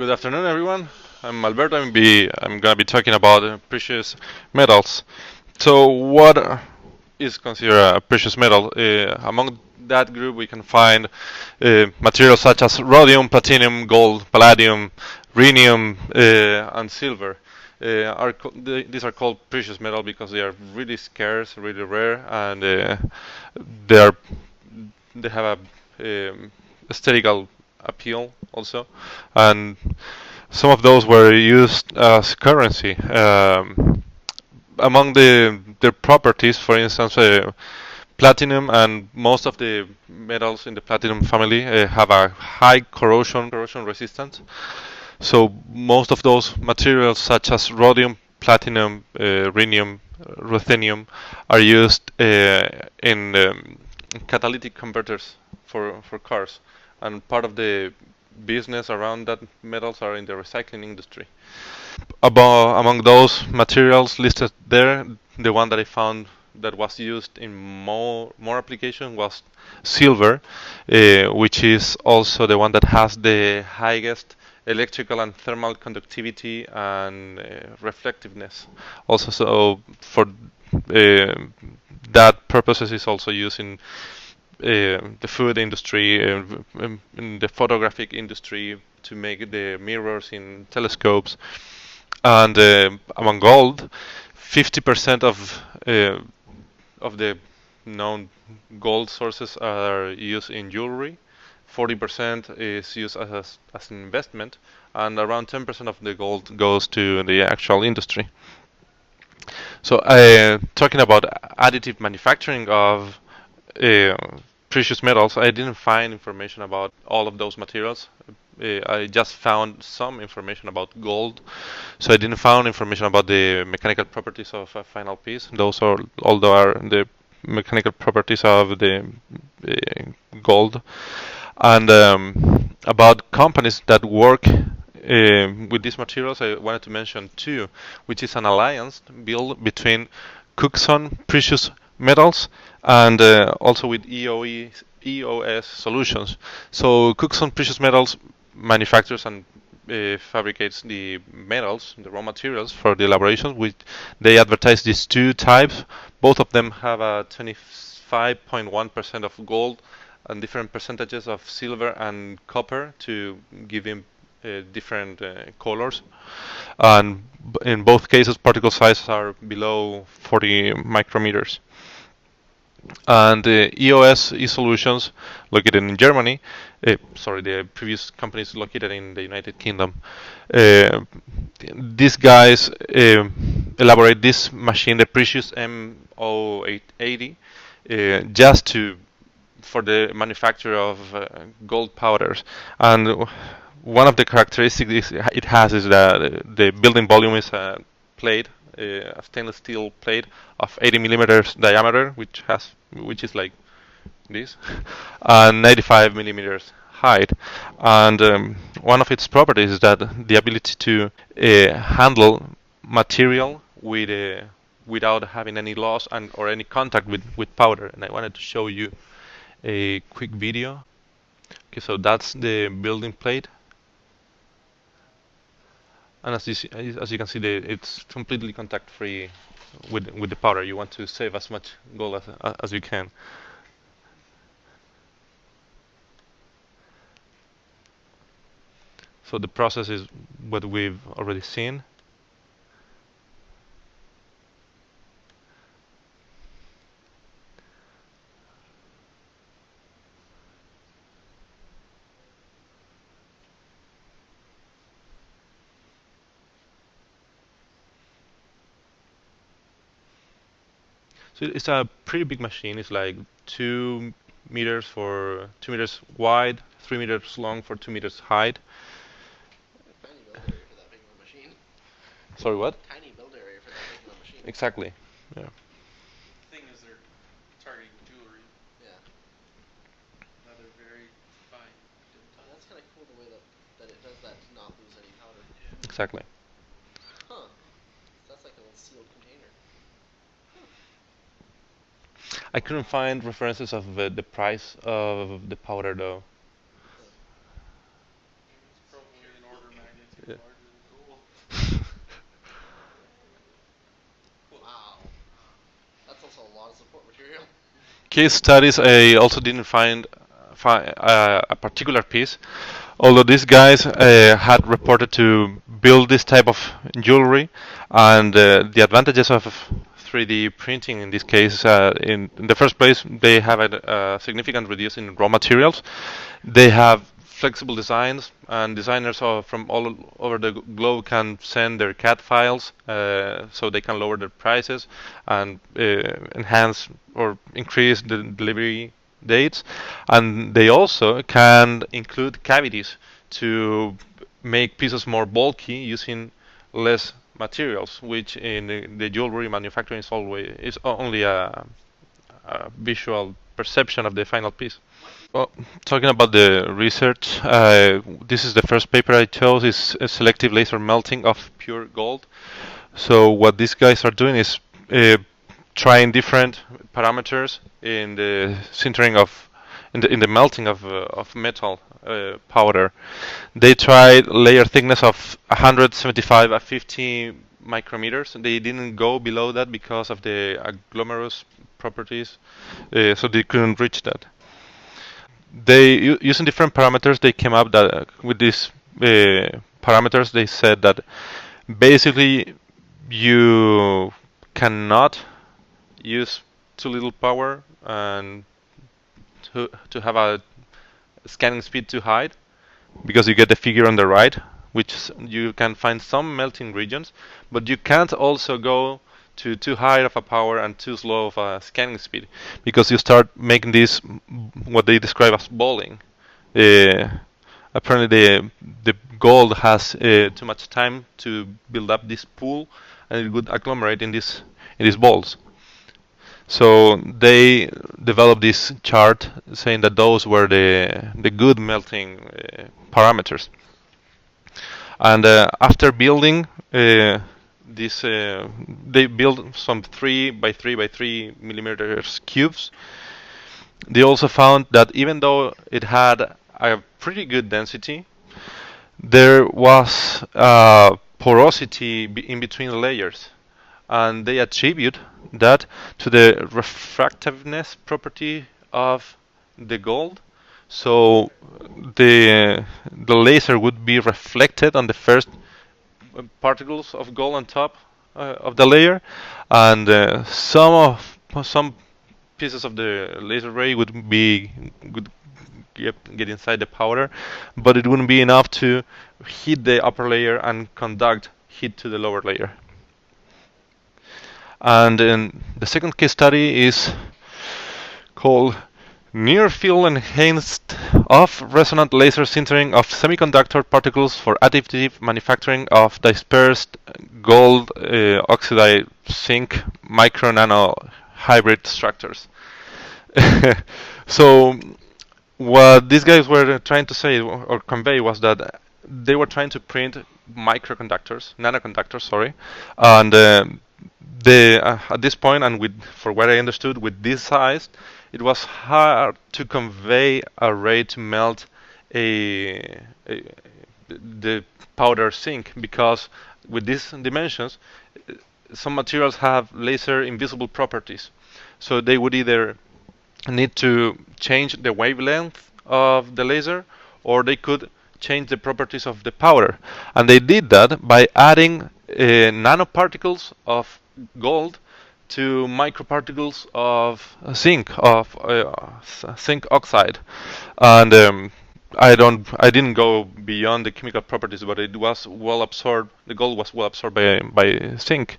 Good afternoon, everyone. I'm Alberto. I'm gonna be talking about precious metals. So, what is considered a precious metal? Among that group, we can find materials such as rhodium, platinum, gold, palladium, rhenium, and silver. These are called precious metal because they are really scarce, really rare, and they are they have a aesthetical appeal also, and some of those were used as currency. Among their properties, for instance, platinum and most of the metals in the platinum family have a high corrosion resistance. So most of those materials, such as rhodium, platinum, rhenium, ruthenium, are used in catalytic converters for cars, and part of the business around that metals are in the recycling industry. Among those materials listed there, the one that I found that was used in more application was silver, which is also the one that has the highest electrical and thermal conductivity and reflectiveness. Also, so for that purposes is also used in the food industry, in the photographic industry to make the mirrors in telescopes. And among gold, 50% of the known gold sources are used in jewelry, 40% is used as an investment, and around 10% of the gold goes to the actual industry. So, talking about additive manufacturing of uh, precious metals, I didn't find information about all of those materials. I just found some information about gold, so I didn't find information about the mechanical properties of a final piece. Those are although are the mechanical properties of the gold, and about companies that work with these materials. I wanted to mention two, which is an alliance built between Cookson Precious Metals and also with EOS Solutions. So Cookson Precious Metals manufactures and fabricates the metals, the raw materials for the elaboration. Which they advertise these two types. Both of them have a 25.1% of gold and different percentages of silver and copper to give him different colors. And in both cases, particle sizes are below 40 micrometers. And EOS e-Solutions, located in Germany, sorry, the previous company is located in the United Kingdom. These guys elaborate this machine, the Precious M0880, just to for the manufacture of gold powders. And one of the characteristics it has is that the building volume is a plate, a stainless steel plate of 80 millimeters diameter, which is like this, and 95 millimeters height. And one of its properties is that the ability to handle material without having any loss and or any contact with powder. And I wanted to show you a quick video. Okay, so that's the building plate, and as you can see, it's completely contact free with the powder. You want to save as much gold as you can. So the process is what we've already seen. So it's a pretty big machine. It's like 2 meters for 2 meters wide, 3 meters long for 2 meters height. Tiny build area for that big of a machine. Sorry, what? Tiny build area for that big of a machine. Exactly. Yeah. The thing is, they're targeting jewelry. Yeah. Another very fine tip top. That's kind of cool the way that it does that to not lose any powder. Yeah. Exactly. Huh. So that's like a little sealed container. I couldn't find references of the price of the powder though. It's probably an order of Yeah. Larger than gold. Wow. That's also a lot of support material. Case studies, I also didn't find a particular piece, although these guys had reported to build this type of jewelry, and the advantages of 3D printing in this case, in the first place, they have a significant reduce in raw materials. They have flexible designs, and designers from all over the globe can send their CAD files, so they can lower their prices and enhance or increase the delivery dates. And they also can include cavities to make pieces more bulky using less materials, which in the jewelry manufacturing is only a visual perception of the final piece. Well, talking about the research, this is the first paper I chose. Is a selective laser melting of pure gold. So what these guys are doing is uh, trying different parameters in the sintering of in the melting of metal powder. They tried layer thickness of 175 at 50 micrometers. They didn't go below that because of the agglomerous properties, so they couldn't reach that. Using different parameters, they came up that with these parameters, they said that basically you cannot use too little power and to have a scanning speed too high, because you get the figure on the right, which you can find some melting regions, but you can't also go to too high of a power and too slow of a scanning speed, because you start making this what they describe as balling. Uh, Apparently, the gold has too much time to build up this pool, and it would agglomerate in these balls. So they developed this chart saying that those were the good melting parameters. And after building this, they built some 3 by 3 by 3 millimeters cubes. They also found that even though it had a pretty good density, there was porosity in between layers, and they attribute that to the refractiveness property of the gold. So the laser would be reflected on the first particles of gold on top of the layer, and some pieces of the laser ray would get inside the powder, but it wouldn't be enough to heat the upper layer and conduct heat to the lower layer. And the second case study is called Near Field Enhanced Off Resonant Laser Sintering of Semiconductor Particles for Additive Manufacturing of Dispersed Gold Oxide Zinc Micro Nano Hybrid Structures. So what these guys were trying to say or convey was that they were trying to print nanoconductors, sorry, and at this point, and with for what I understood, with this size, it was hard to convey a ray to melt a the powder zinc, because with these dimensions, some materials have laser invisible properties, so they would either need to change the wavelength of the laser, or they could change the properties of the powder. And they did that by adding nanoparticles of gold to microparticles of zinc oxide. And I didn't go beyond the chemical properties, but it was well absorbed. The gold was well absorbed by zinc.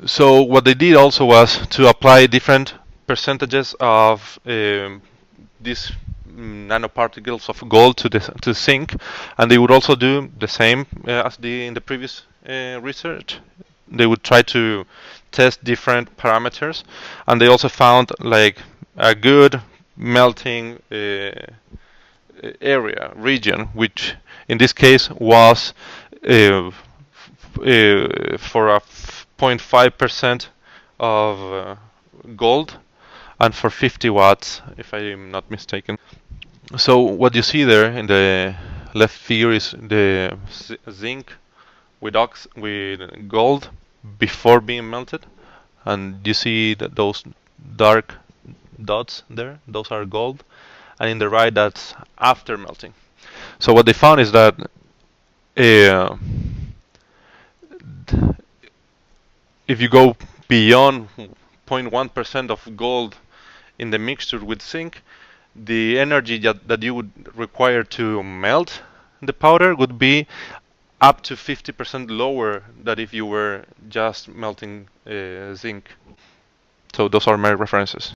So what they did also was to apply different percentages of these nanoparticles of gold to zinc, and they would also do the same as in the previous research. They would try to test different parameters, and they also found like a good melting area region, which in this case was for a 0.5% of gold, and for 50 watts, if I'm not mistaken. So what you see there in the left figure is the zinc with gold before being melted, and you see that those dark dots there, those are gold, and in the right that's after melting. So what they found is that uh, if you go beyond 0.1% of gold in the mixture with zinc, the energy that you would require to melt the powder would be up to 50% lower than if you were just melting zinc. So those are my references.